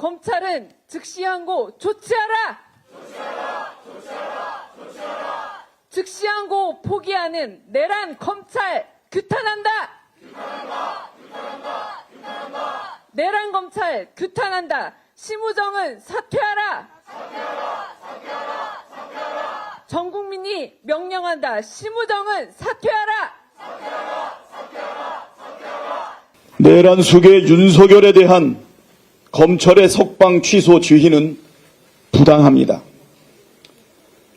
검찰은 즉시 항고 조치하라! 즉시 항고 포기하는 내란 검찰 규탄한다! 내란 검찰 규탄한다! 심우정은 사퇴하라! 전 국민이 명령한다! 심우정은 사퇴하라! 내란 수계 윤석열에 대한 검찰의 석방 취소 지휘는 부당합니다.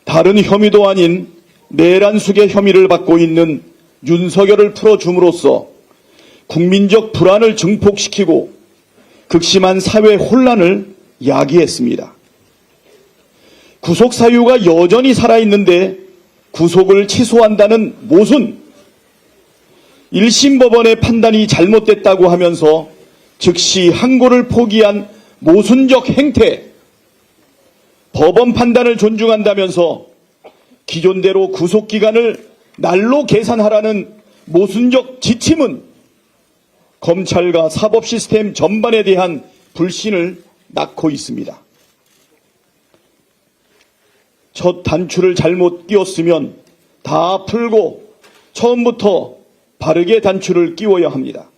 다른 혐의도 아닌 내란 수계 혐의를 받고 있는 윤석열을 풀어줌으로써 국민적 불안을 증폭시키고 극심한 사회 혼란을 야기했습니다. 구속 사유가 여전히 살아있는데 구속을 취소한다는 모순, 1심 법원의 판단이 잘못됐다고 하면서 즉시 항고를 포기한 모순적 행태, 법원 판단을 존중한다면서 기존대로 구속기간을 날로 계산하라는 모순적 지침은 검찰과 사법 시스템 전반에 대한 불신을 낳고 있습니다. 첫 단추를 잘못 끼웠으면 다 풀고 처음부터 바르게 단추를 끼워야 합니다.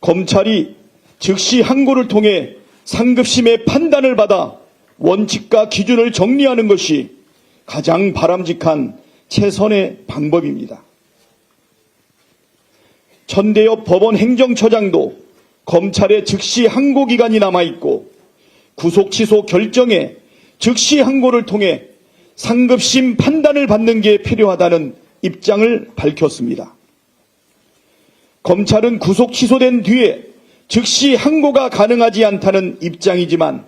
검찰이 즉시 항고를 통해 상급심의 판단을 받아 원칙과 기준을 정리하는 것이 가장 바람직한 최선의 방법입니다. 천대엽 법원 행정처장도 검찰의 즉시 항고 기간이 남아있고 구속 취소 결정에 즉시 항고를 통해 상급심 판단을 받는 게 필요하다는 입장을 밝혔습니다. 검찰은 구속 취소된 뒤에 즉시 항고가 가능하지 않다는 입장이지만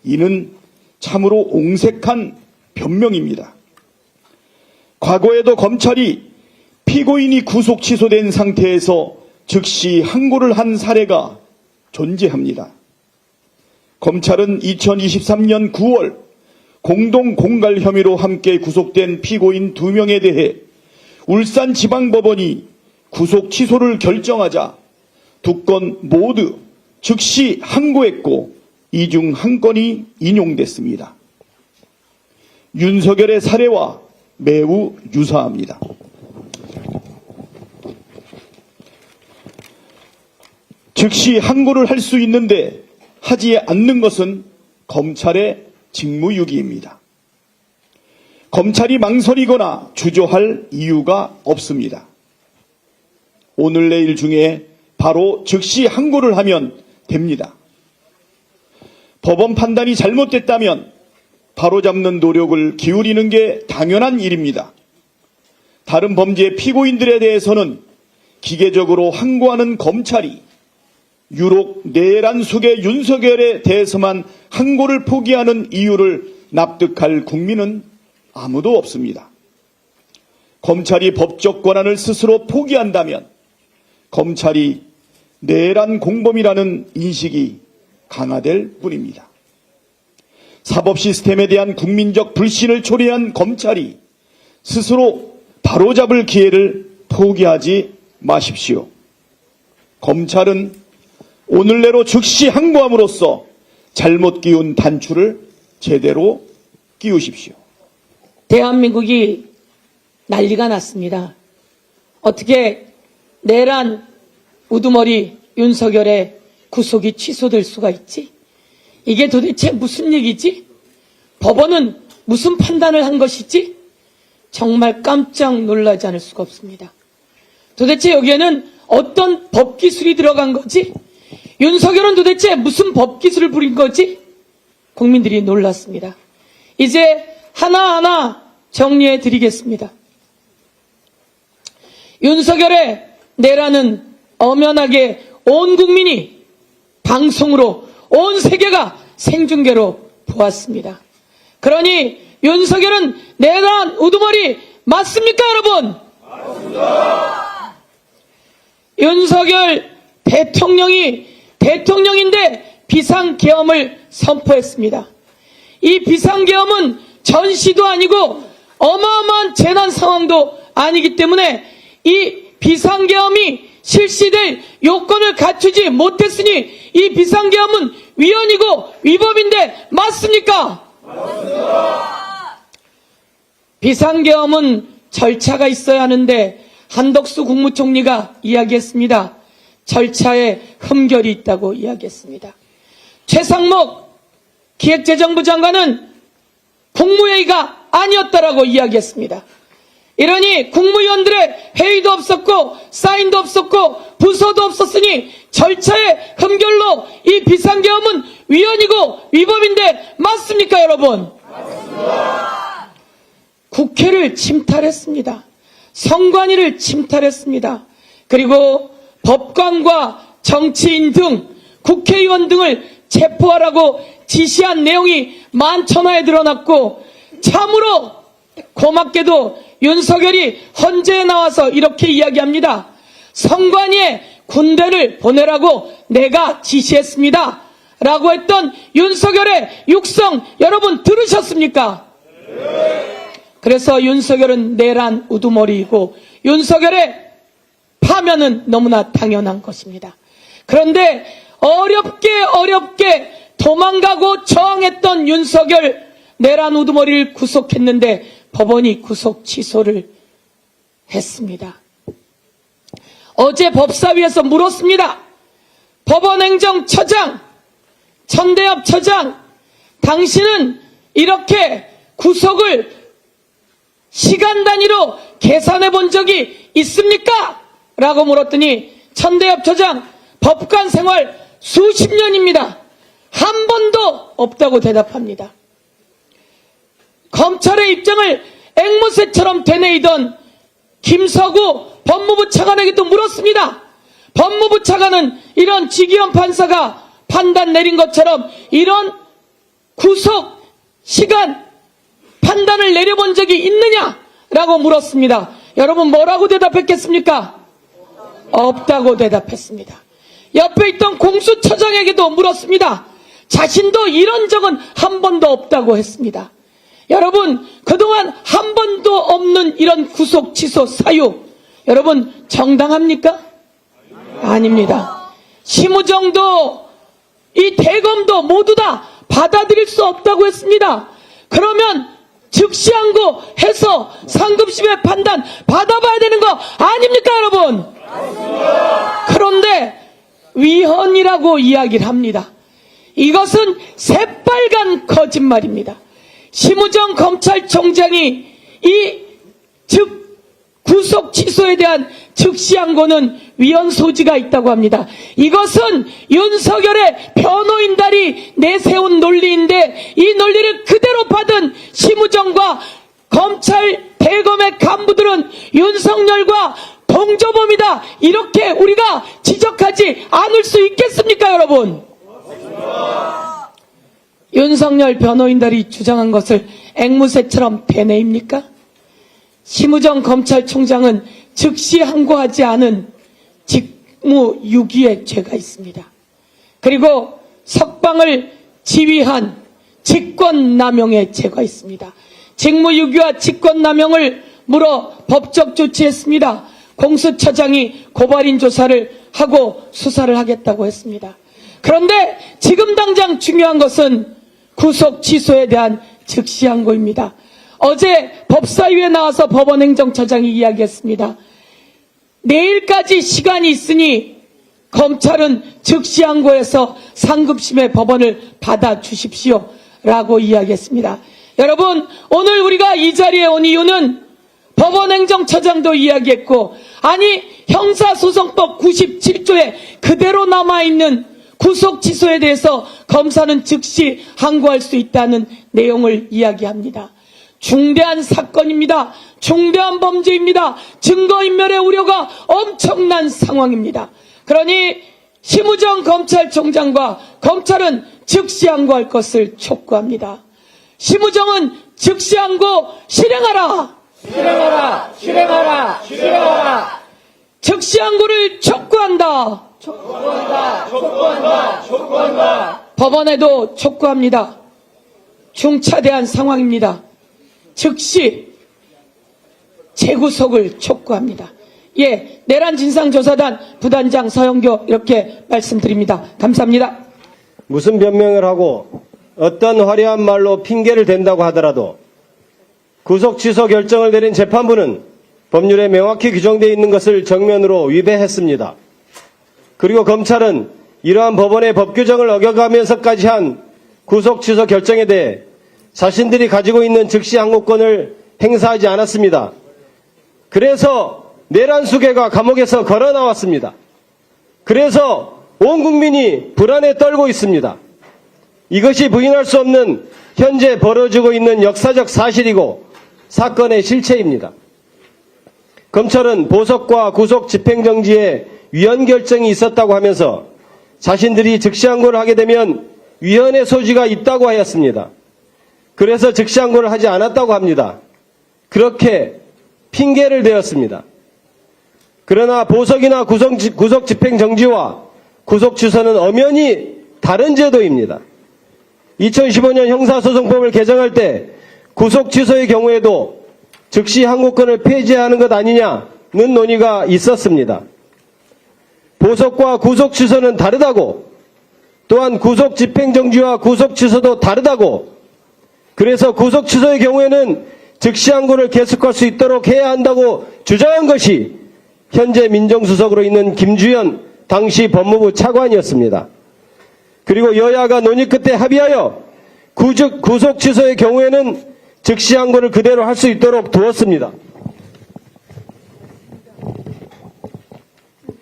이는 참으로 옹색한 변명입니다. 과거에도 검찰이 피고인이 구속 취소된 상태에서 즉시 항고를 한 사례가 존재합니다. 검찰은 2023년 9월 공동 공갈 혐의로 함께 구속된 피고인 2명에 대해 울산지방법원이 구속 취소를 결정하자 2건 모두 즉시 항고했고 이 중 한 건이 인용됐습니다. 윤석열의 사례와 매우 유사합니다. 즉시 항고를 할 수 있는데 하지 않는 것은 검찰의 직무유기입니다. 검찰이 망설이거나 주저할 이유가 없습니다. 오늘 내일 중에 바로 즉시 항고를 하면 됩니다. 법원 판단이 잘못됐다면 바로잡는 노력을 기울이는 게 당연한 일입니다. 다른 범죄 피고인들에 대해서는 기계적으로 항고하는 검찰이 유독 내란 수계 윤석열에 대해서만 항고를 포기하는 이유를 납득할 국민은 아무도 없습니다. 검찰이 법적 권한을 스스로 포기한다면 검찰이 내란 공범이라는 인식이 강화될 뿐입니다. 사법 시스템에 대한 국민적 불신을 초래한 검찰이 스스로 바로잡을 기회를 포기하지 마십시오. 검찰은 오늘 내로 즉시 항고함으로써 잘못 끼운 단추를 제대로 끼우십시오. 대한민국이 난리가 났습니다. 어떻게 내란 우두머리 윤석열의 구속이 취소될 수가 있지? 이게 도대체 무슨 얘기지? 법원은 무슨 판단을 한 것이지? 정말 깜짝 놀라지 않을 수가 없습니다. 도대체 여기에는 어떤 법기술이 들어간 거지? 윤석열은 도대체 무슨 법기술을 부린 거지? 국민들이 놀랐습니다. 이제 하나하나 정리해 드리겠습니다. 윤석열의 내란은 엄연하게 온 국민이 방송으로 온 세계가 생중계로 보았습니다. 그러니 윤석열은 내란 우두머리 맞습니까, 여러분? 맞습니다. 윤석열 대통령이 대통령인데 비상계엄을 선포했습니다. 이 비상계엄은 전시도 아니고 어마어마한 재난 상황도 아니기 때문에 이 비상계엄이 실시될 요건을 갖추지 못했으니 이 비상계엄은 위헌 위헌이고 위법인데 맞습니까? 비상계엄은 절차가 있어야 하는데 한덕수 국무총리가 이야기했습니다. 절차에 흠결이 있다고 이야기했습니다. 최상목 기획재정부 장관은 국무회의가 아니었다라고 이야기했습니다. 이러니 국무위원들의 회의도 없었고 사인도 없었고 부서도 없었으니 절차의 흠결로 이 비상계엄은 위헌이고 위법인데 맞습니까, 여러분? 맞습니다. 국회를 침탈했습니다. 선관위를 침탈했습니다. 그리고 법관과 정치인 등 국회의원 등을 체포하라고 지시한 내용이 만천하에 드러났고, 참으로 고맙게도 윤석열이 헌재에 나와서 이렇게 이야기합니다. 선관위에 군대를 보내라고 내가 지시했습니다 라고 했던 윤석열의 육성 여러분 들으셨습니까? 그래서 윤석열은 내란 우두머리이고 윤석열의 파면은 너무나 당연한 것입니다. 그런데 어렵게 도망가고 저항했던 윤석열 내란 우두머리를 구속했는데 법원이 구속 취소를 했습니다. 어제 법사위에서 물었습니다. 법원행정처장, 천대엽 처장, 당신은 이렇게 구속을 시간 단위로 계산해 본 적이 있습니까? 라고 물었더니 천대엽 처장, 법관 생활 수십 년입니다. 한 번도 없다고 대답합니다. 검찰의 입장을 앵무새처럼 되뇌이던 김서구 법무부 차관에게도 물었습니다. 법무부 차관은 이런 지기현 판사가 판단 내린 것처럼 이런 구속 시간 판단을 내려본 적이 있느냐라고 물었습니다. 여러분 뭐라고 대답했겠습니까? 없다고 대답했습니다. 옆에 있던 공수처장에게도 물었습니다. 자신도 이런 적은 한 번도 없다고 했습니다. 여러분 그동안 한 번도 없는 이런 구속 취소 사유 여러분 정당합니까? 아닙니다. 심우정도 이 대검도 모두 다 받아들일 수 없다고 했습니다. 그러면 즉시항고 해서 상급심의 판단 받아봐야 되는 거 아닙니까, 여러분? 그런데 위헌이라고 이야기를 합니다. 이것은 새빨간 거짓말입니다. 심우정 검찰총장이 이 구속 취소에 대한 즉시항고는 위헌 소지가 있다고 합니다. 이것은 윤석열의 변호인단이 내세운 논리인데 이 논리를 그대로 받은 심우정과 검찰 대검의 간부들은 윤석열과 동조범이다 이렇게 우리가 지적하지 않을 수 있겠습니까, 여러분? 윤석열 변호인단이 주장한 것을 앵무새처럼 되뇌입니까? 심우정 검찰총장은 즉시 항고하지 않은 직무유기의 죄가 있습니다. 그리고 석방을 지휘한 직권남용의 죄가 있습니다. 직무유기와 직권남용을 물어 법적 조치했습니다. 공수처장이 고발인 조사를 하고 수사를 하겠다고 했습니다. 그런데 지금 당장 중요한 것은 구속 취소에 대한 즉시 항고입니다. 어제 법사위에 나와서 법원행정처장이 이야기했습니다. 내일까지 시간이 있으니 검찰은 즉시 항고해서 상급심의 법원을 받아주십시오 라고 이야기했습니다. 여러분 오늘 우리가 이 자리에 온 이유는 법원행정처장도 이야기했고 아니 형사소송법 97조에 그대로 남아있는 구속 취소에 대해서 검사는 즉시 항고할 수 있다는 내용을 이야기합니다. 중대한 사건입니다. 중대한 범죄입니다. 증거인멸의 우려가 엄청난 상황입니다. 그러니 심우정 검찰총장과 검찰은 즉시 항고할 것을 촉구합니다. 심우정은 즉시 항고 실행하라! 실행하라! 실행하라! 실행하라! 즉시 항고를 촉구한다! 촉구한다! 촉구한다! 촉구한다! 법원에도 촉구합니다. 중차대한 상황입니다. 즉시 재구속을 촉구합니다. 예, 내란 진상조사단 부단장 서영교 이렇게 말씀드립니다. 감사합니다. 무슨 변명을 하고 어떤 화려한 말로 핑계를 댄다고 하더라도 구속 취소 결정을 내린 재판부는 법률에 명확히 규정되어 있는 것을 정면으로 위배했습니다. 그리고 검찰은 이러한 법원의 법 규정을 어겨가면서까지 한 구속 취소 결정에 대해 자신들이 가지고 있는 즉시 항고권을 행사하지 않았습니다. 그래서 내란수개가 감옥에서 걸어 나왔습니다. 그래서 온 국민이 불안에 떨고 있습니다. 이것이 부인할 수 없는 현재 벌어지고 있는 역사적 사실이고 사건의 실체입니다. 검찰은 보석과 구속 집행정지에 위헌 결정이 있었다고 하면서 자신들이 즉시항고를 하게 되면 위헌의 소지가 있다고 하였습니다. 그래서 즉시항고를 하지 않았다고 합니다. 그렇게 핑계를 대었습니다. 그러나 보석이나 구속 집행정지와 구속 취소는 엄연히 다른 제도입니다. 2015년 형사소송법을 개정할 때 구속 취소의 경우에도 즉시 항고권을 폐지하는 것 아니냐는 논의가 있었습니다. 보석과 구속 취소는 다르다고, 또한 구속 집행정지와 구속 취소도 다르다고, 그래서 구속 취소의 경우에는 즉시 항고를 계속할 수 있도록 해야 한다고 주장한 것이 현재 민정수석으로 있는 김주현 당시 법무부 차관이었습니다. 그리고 여야가 논의 끝에 합의하여 구속 취소의 경우에는 즉시 항고를 그대로 할 수 있도록 두었습니다.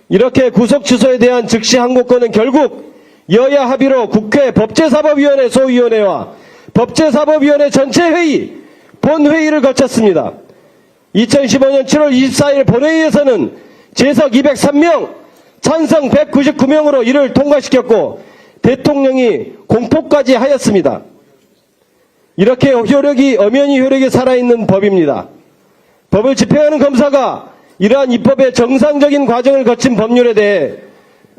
이렇게 구속 취소에 대한 즉시 항고권은 결국 여야 합의로 국회 법제사법위원회 소위원회와 법제사법위원회 전체회의, 본회의를 거쳤습니다. 2015년 7월 24일 본회의에서는 재석 203명, 찬성 199명으로 이를 통과시켰고 대통령이 공포까지 하였습니다. 이렇게 엄연히 효력이 살아있는 법입니다. 법을 집행하는 검사가 이러한 입법의 정상적인 과정을 거친 법률에 대해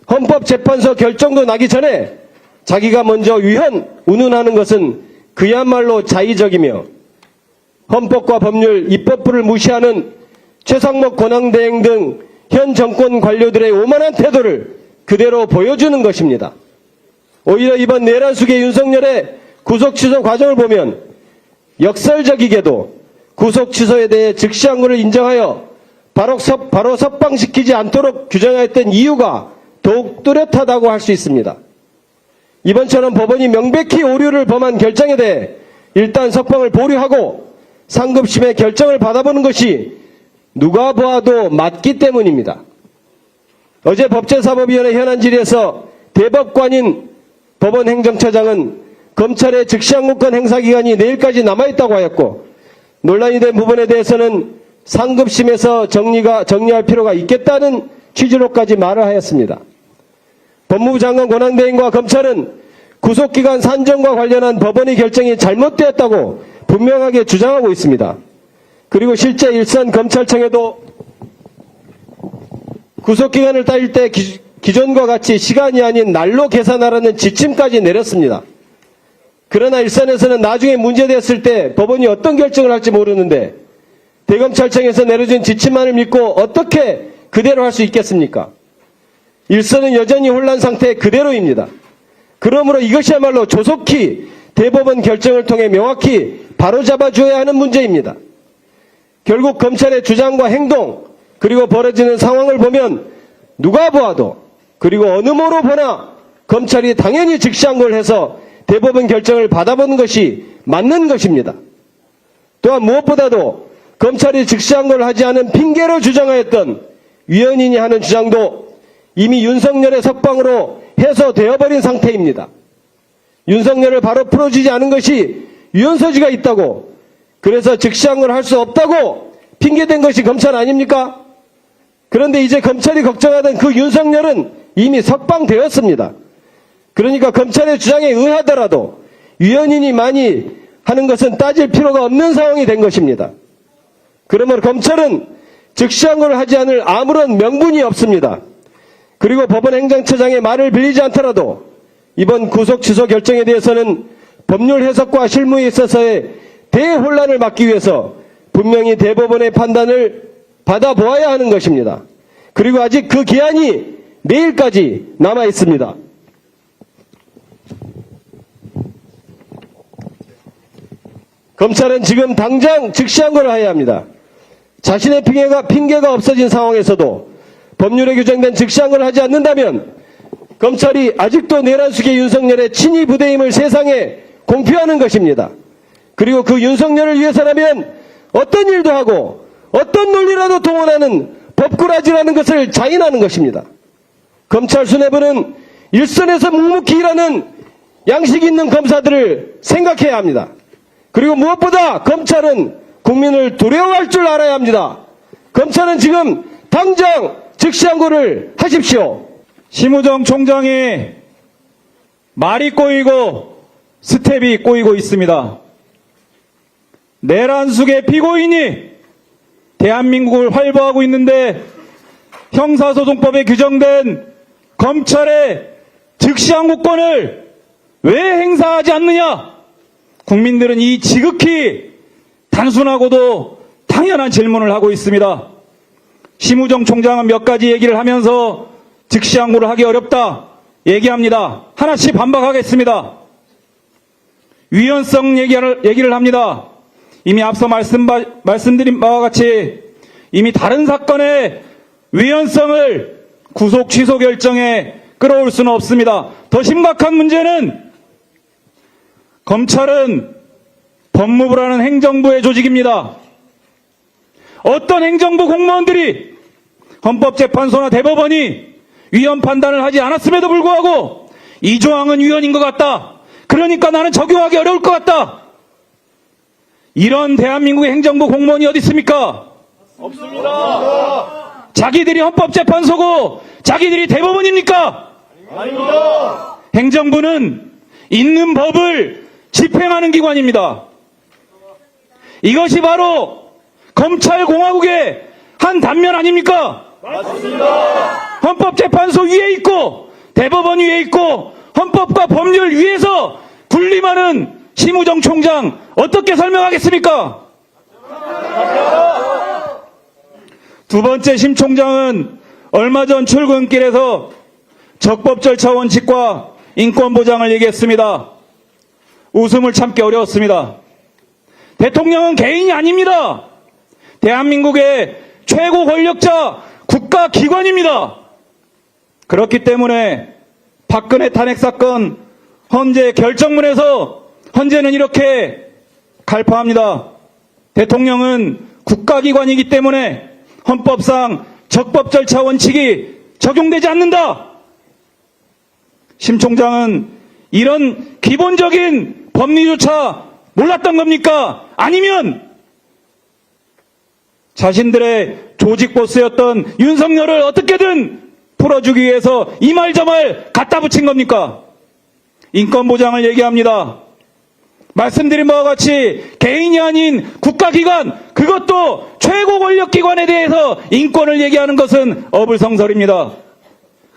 헌법재판소 결정도 나기 전에 자기가 먼저 위헌, 운운하는 것은 그야말로 자의적이며 헌법과 법률, 입법부를 무시하는 최상목 권한대행 등 현 정권 관료들의 오만한 태도를 그대로 보여주는 것입니다. 오히려 이번 내란수계 윤석열의 구속 취소 과정을 보면 역설적이게도 구속 취소에 대해 즉시 항고를 인정하여 바로 석방시키지 않도록 규정하였던 이유가 더욱 뚜렷하다고 할 수 있습니다. 이번처럼 법원이 명백히 오류를 범한 결정에 대해 일단 석방을 보류하고 상급심의 결정을 받아보는 것이 누가 보아도 맞기 때문입니다. 어제 법제사법위원회 현안 질의에서 대법관인 법원행정처장은 검찰의 즉시항고권 행사기간이 내일까지 남아있다고 하였고 논란이 된 부분에 대해서는 상급심에서 정리할 필요가 있겠다는 취지로까지 말을 하였습니다. 법무부 장관 권한대행과 검찰은 구속기간 산정과 관련한 법원의 결정이 잘못되었다고 분명하게 주장하고 있습니다. 그리고 실제 일선 검찰청에도 구속기간을 따질 때 기존과 같이 시간이 아닌 날로 계산하라는 지침까지 내렸습니다. 그러나 일선에서는 나중에 문제됐을 때 법원이 어떤 결정을 할지 모르는데 대검찰청에서 내려준 지침만을 믿고 어떻게 그대로 할 수 있겠습니까? 일선은 여전히 혼란 상태 그대로입니다. 그러므로 이것이야말로 조속히 대법원 결정을 통해 명확히 바로잡아줘야 하는 문제입니다. 결국 검찰의 주장과 행동 그리고 벌어지는 상황을 보면 누가 보아도 그리고 어느 모로 보나 검찰이 당연히 즉시항고를 해서 대법원 결정을 받아보는 것이 맞는 것입니다. 또한 무엇보다도 검찰이 즉시항고를 하지 않은 핑계로 주장하였던 위헌이니 하는 주장도 이미 윤석열의 석방으로 해소되어버린 상태입니다. 윤석열을 바로 풀어주지 않은 것이 위헌 소지가 있다고, 그래서 즉시항고를 할 수 없다고 핑계댄 것이 검찰 아닙니까? 그런데 이제 검찰이 걱정하던 그 윤석열은 이미 석방되었습니다. 그러니까 검찰의 주장에 의하더라도 위헌이니 많이 하는 것은 따질 필요가 없는 상황이 된 것입니다. 그러므로 검찰은 즉시항고를 하지 않을 아무런 명분이 없습니다. 그리고 법원행정처장의 말을 빌리지 않더라도 이번 구속 취소 결정에 대해서는 법률 해석과 실무에 있어서의 대혼란을 막기 위해서 분명히 대법원의 판단을 받아보아야 하는 것입니다. 그리고 아직 그 기한이 내일까지 남아 있습니다. 검찰은 지금 당장 즉시 항고를 해야 합니다. 자신의 핑계가 없어진 상황에서도 법률에 규정된 즉시 항고를 하지 않는다면 검찰이 아직도 내란숙의 윤석열의 친위 부대임을 세상에 공표하는 것입니다. 그리고 그 윤석열을 위해서라면 어떤 일도 하고 어떤 논리라도 동원하는 법꾸라지라는 것을 자인하는 것입니다. 검찰 수뇌부는 일선에서 묵묵히 일하는 양식 있는 검사들을 생각해야 합니다. 그리고 무엇보다 검찰은 국민을 두려워할 줄 알아야 합니다. 검찰은 지금 당장 즉시 항고를 하십시오. 심우정 총장의 말이 꼬이고 스텝이 꼬이고 있습니다. 내란숙의 피고인이 대한민국을 활보하고 있는데 형사소송법에 규정된 검찰의 즉시항고권을 왜 행사하지 않느냐? 국민들은 이 지극히 단순하고도 당연한 질문을 하고 있습니다. 심우정 총장은 몇 가지 얘기를 하면서 즉시항고를 하기 어렵다 얘기합니다. 하나씩 반박하겠습니다. 위헌성 얘기를 합니다. 이미 앞서 말씀드린 바와 같이 이미 다른 사건의 위헌성을 구속 취소 결정에 끌어올 수는 없습니다. 더 심각한 문제는 검찰은 법무부라는 행정부의 조직입니다. 어떤 행정부 공무원들이 헌법재판소나 대법원이 위헌 판단을 하지 않았음에도 불구하고 이 조항은 위헌인 것 같다. 그러니까 나는 적용하기 어려울 것 같다. 이런 대한민국의 행정부 공무원이 어디 있습니까? 없습니다. 자기들이 헌법재판소고 자기들이 대법원입니까? 아닙니다. 행정부는 있는 법을 집행하는 기관입니다. 이것이 바로 검찰공화국의 한 단면 아닙니까? 맞습니다. 헌법재판소 위에 있고 대법원 위에 있고 헌법과 법률 위에서 군림하는 심우정 총장 어떻게 설명하겠습니까? 두 번째, 심 총장은 얼마 전 출근길에서 적법 절차 원칙과 인권 보장을 얘기했습니다. 웃음을 참기 어려웠습니다. 대통령은 개인이 아닙니다. 대한민국의 최고 권력자 국가기관입니다. 그렇기 때문에 박근혜 탄핵 사건 헌재 결정문에서 헌재는 이렇게 갈파합니다. 대통령은 국가기관이기 때문에 헌법상 적법 절차 원칙이 적용되지 않는다. 심 총장은 이런 기본적인 법리조차 몰랐던 겁니까? 아니면 자신들의 조직 보스였던 윤석열을 어떻게든 풀어주기 위해서 이 말 저 말 갖다 붙인 겁니까? 인권 보장을 얘기합니다. 말씀드린 바와 같이 개인이 아닌 국가기관, 그것도 최고 권력기관에 대해서 인권을 얘기하는 것은 어불성설입니다.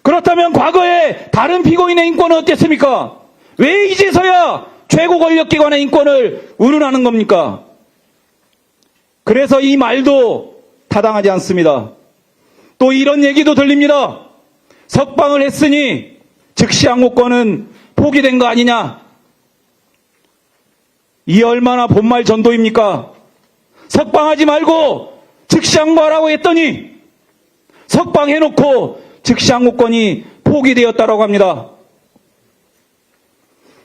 그렇다면 과거에 다른 피고인의 인권은 어땠습니까? 왜 이제서야 최고 권력기관의 인권을 운운하는 겁니까? 그래서 이 말도 타당하지 않습니다. 또 이런 얘기도 들립니다. 석방을 했으니 즉시항고권은 포기된 거 아니냐? 이 얼마나 본말 전도입니까? 석방하지 말고 즉시항고하라고 했더니 석방해놓고 즉시항고권이 포기되었다고 합니다.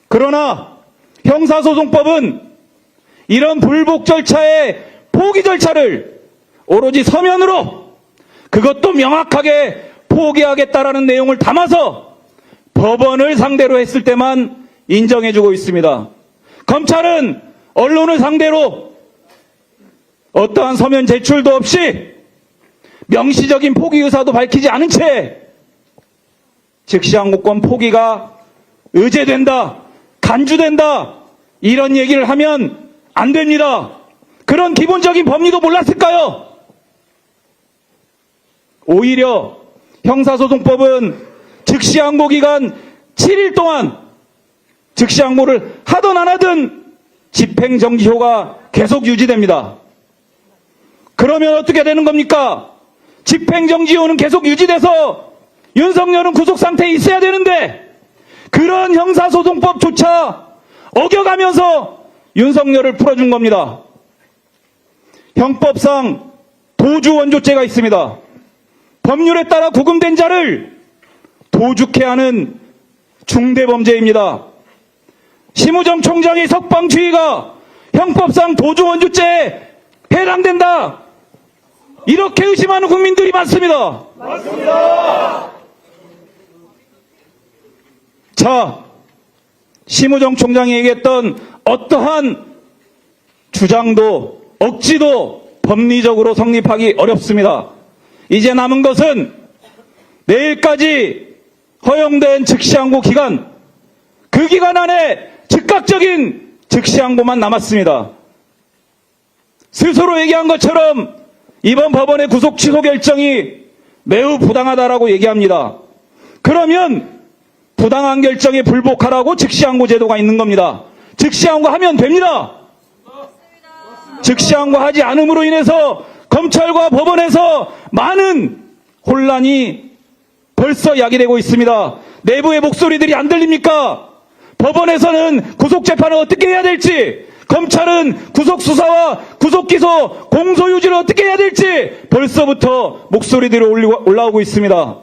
그러나 형사소송법은 이런 불복 절차의 포기 절차를 오로지 서면으로, 그것도 명확하게 포기하겠다라는 내용을 담아서 법원을 상대로 했을 때만 인정해주고 있습니다. 검찰은 언론을 상대로 어떠한 서면 제출도 없이 명시적인 포기 의사도 밝히지 않은 채 즉시항고권 포기가 의제된다, 간주된다, 이런 얘기를 하면 안 됩니다. 그런 기본적인 법리도 몰랐을까요? 오히려 형사소송법은 즉시항고 기간 7일 동안 즉시항고를 하든 안 하든 집행정지효가 계속 유지됩니다. 그러면 어떻게 되는 겁니까? 집행정지효는 계속 유지돼서 윤석열은 구속상태에 있어야 되는데 그런 형사소송법조차 어겨가면서 윤석열을 풀어준 겁니다. 형법상 도주 원조죄가 있습니다. 법률에 따라 구금된 자를 도죽케 하는 중대범죄입니다. 심우정 총장의 석방주의가 형법상 도주 원조죄에 해당된다. 이렇게 의심하는 국민들이 많습니다. 맞습니다. 자, 심우정 총장이 얘기했던 어떠한 주장도 억지도 법리적으로 성립하기 어렵습니다. 이제 남은 것은 내일까지 허용된 즉시항고 기간, 그 기간 안에 즉각적인 즉시항고만 남았습니다. 스스로 얘기한 것처럼 이번 법원의 구속 취소 결정이 매우 부당하다라고 얘기합니다. 그러면 부당한 결정에 불복하라고 즉시항고 제도가 있는 겁니다. 즉시항고 하면 됩니다. 즉시항고 하지 않음으로 인해서 검찰과 법원에서 많은 혼란이 벌써 야기되고 있습니다. 내부의 목소리들이 안 들립니까? 법원에서는 구속재판을 어떻게 해야 될지, 검찰은 구속수사와 구속기소, 공소유지를 어떻게 해야 될지 벌써부터 목소리들이 올라오고 있습니다.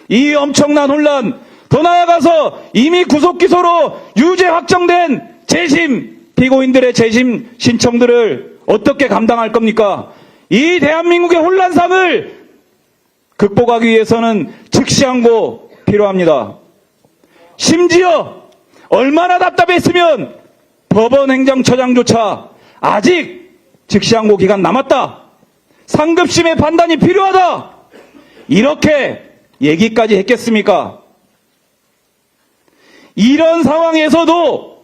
이 엄청난 혼란, 더 나아가서 이미 구속기소로 유죄 확정된 재심, 피고인들의 재심 신청들을 어떻게 감당할 겁니까? 이 대한민국의 혼란상을 극복하기 위해서는 즉시항고 필요합니다. 심지어 얼마나 답답했으면 법원 행정처장조차 아직 즉시항고 기간 남았다. 상급심의 판단이 필요하다. 이렇게 얘기까지 했겠습니까? 이런 상황에서도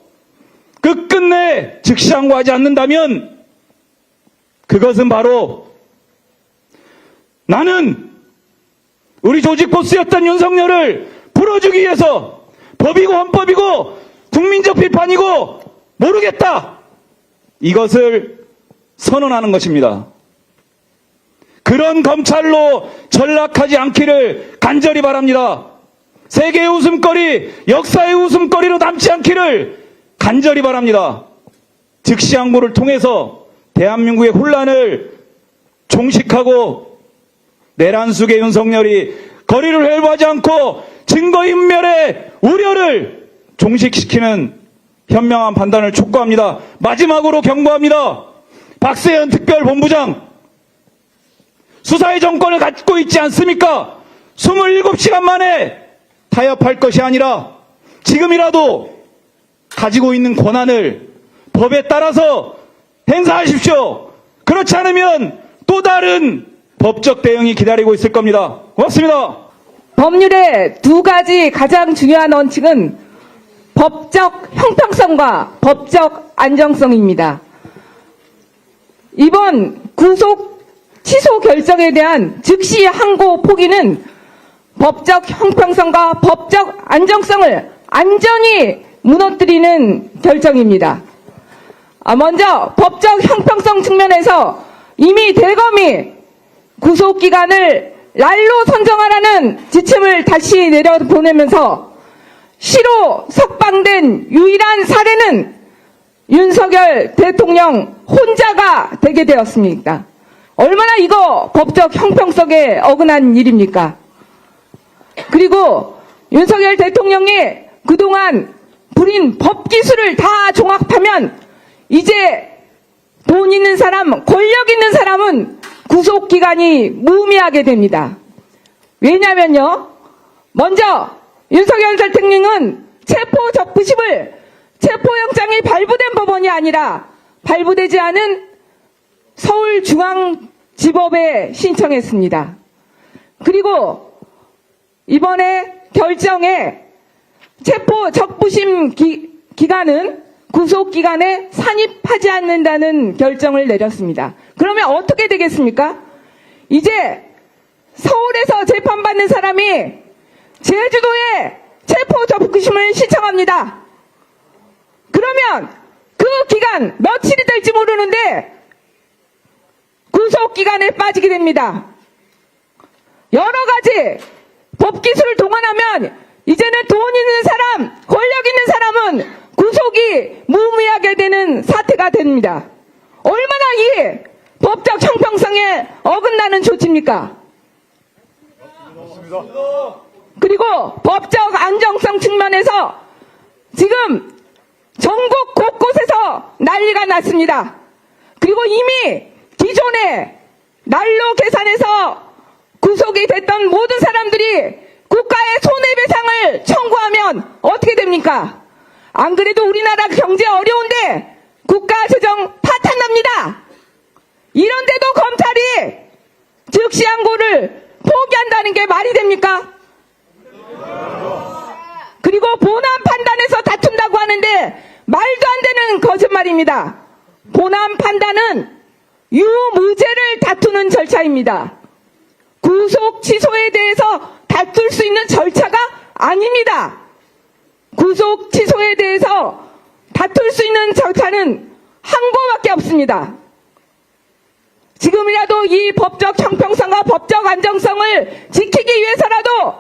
끝끝내 즉시항고하지 않는다면 그것은 바로 나는 우리 조직 보스였던 윤석열을 풀어주기 위해서 법이고 헌법이고 국민적 비판이고 모르겠다. 이것을 선언하는 것입니다. 그런 검찰로 전락하지 않기를 간절히 바랍니다. 세계의 웃음거리, 역사의 웃음거리로 남지 않기를 간절히 바랍니다. 즉시항고를 통해서 대한민국의 혼란을 종식하고 내란 속의 윤석열이 거리를 헬보하지 않고 증거인멸의 우려를 종식시키는 현명한 판단을 촉구합니다. 마지막으로 경고합니다. 박세현 특별본부장, 수사의 정권을 갖고 있지 않습니까? 27시간 만에 타협할 것이 아니라 지금이라도 가지고 있는 권한을 법에 따라서 행사하십시오. 그렇지 않으면 또 다른 법적 대응이 기다리고 있을 겁니다. 고맙습니다. 법률의 두 가지 가장 중요한 원칙은 법적 형평성과 법적 안정성입니다. 이번 구속 취소 결정에 대한 즉시 항고 포기는 법적 형평성과 법적 안정성을 안전히 무너뜨리는 결정입니다. 먼저 법적 형평성 측면에서 이미 대검이 구속기간을 날로 선정하라는 지침을 다시 내려보내면서 시로 석방된 유일한 사례는 윤석열 대통령 혼자가 되게 되었습니다. 얼마나 이거 법적 형평성에 어긋난 일입니까? 그리고 윤석열 대통령이 그동안 부린 법기술을 다 종합하면 이제 돈 있는 사람, 권력 있는 사람은 구속기간이 무의미하게 됩니다. 왜냐면요, 먼저 윤석열 대통령은 체포영장이 발부된 법원이 아니라 발부되지 않은 서울중앙지법에 신청했습니다. 그리고 이번에 결정에 체포 적부심 기간은 구속기간에 산입하지 않는다는 결정을 내렸습니다. 그러면 어떻게 되겠습니까? 이제 서울에서 재판받는 사람이 제주도에 체포 적부심을 신청합니다. 그러면 그 기간 며칠이 될지 모르는데 구속기간에 빠지게 됩니다. 여러 가지 법기술을 동원하면 이제는 돈 있는 사람, 권력 있는 사람은 구속이 무의미하게 되는 이런 사태가 됩니다. 얼마나 이 법적 형평성에 어긋나는 조치입니까? 그리고 법적 안정성 측면에서 지금 전국 곳곳에서 난리가 났습니다. 그리고 이미 기존에 난로 계산에서 구속이 됐던 모든 사람들이 국가의 손해배상을 청구하면 어떻게 됩니까? 안 그래도 우리나라 경제 어려운데 국가 재정 파탄납니다. 이런데도 검찰이 즉시 항고를 포기한다는 게 말이 됩니까? 그리고 본안 판단에서 다툰다고 하는데 말도 안 되는 거짓말입니다. 본안 판단은 유무죄를 다투는 절차입니다. 구속 취소에 대해서 다툴 수 있는 절차가 아닙니다. 구속 취소에 대해서 다툴 수 있는 절차는 항고밖에 없습니다. 지금이라도 이 법적 형평성과 법적 안정성을 지키기 위해서라도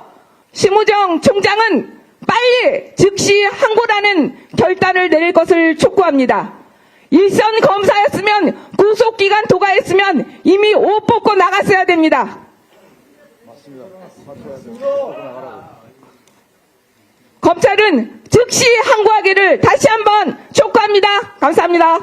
심우정 총장은 빨리 즉시 항고라는 결단을 내릴 것을 촉구합니다. 일선 검사였으면 구속기간 도과했으면 이미 옷 벗고 나갔어야 됩니다. 검찰은 즉시 항고하기를 다시 한번 촉구합니다. 감사합니다.